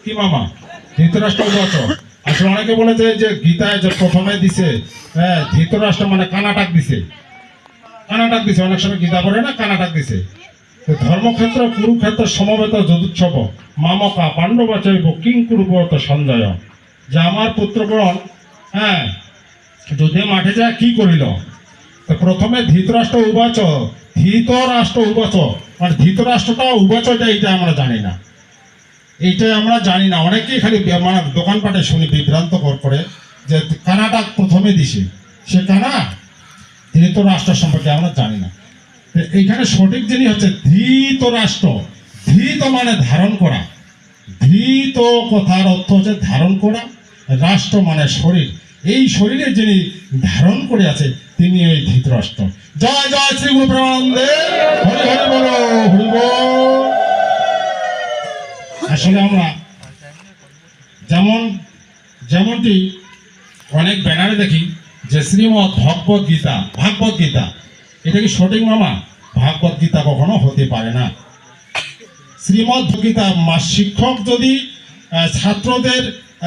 কি মামা? ধৃতরাষ্ট্র উবাচ। আসলে অনেকে বলে যে গীতায় যে প্রথমে দিছে, হ্যাঁ, ধৃতরাষ্ট্র মানে কানাটাক দিছে, কানাটাক দিছে। অনেক সময় গীতা পড়ে না, কানাটাক দিছে। তো ধর্মক্ষেত্র কুরুক্ষেত্র সমবেত যদুৎসব মামকা পাণ্ডবাচৈব কিং কুরুব্রত সঞ্জয়, যে আমার পুত্রগণ, হ্যাঁ, যুদ্ধে মাঠে যায় কি করিল? তো প্রথমে ধৃতরাষ্ট্র উবাচ, ধৃতরাষ্ট্র উবাচ, মানে ধৃতরাষ্ট্রটা উবাচ, এইটা আমরা জানি না, এইটা আমরা জানি না। অনেকেই খালি মানে দোকানপাটে শুনি বিভ্রান্তকর করে যে কানাটা প্রথমে দিছে, সে কানা ধৃতরাষ্ট্র সম্পর্কে আমরা জানি না। এইখানে সঠিক জিনিস হচ্ছে ধৃতরাষ্ট্র। ধৃত মানে ধারণ করা, ধৃত কথার অর্থ হচ্ছে ধারণ করা, রাষ্ট্র মানে শরীর। এই শরীরে যিনি ধারণ করে আছে তিনি এই ধৃতরাষ্ট্র। জয় জয় শ্রী গুরু প্রেমানন্দে, হরি হরি বলো, হরি বল। আসলে আমরা যেমনটি অনেক ব্যানারে দেখি যে শ্রীমৎ ভগবত গীতা, ভাগবত গীতা, এটা কি সঠিক মামা? ভাগবত গীতা কখনো হতে পারে না। শ্রীমৎ গীতা শিক্ষক যদি ছাত্রদের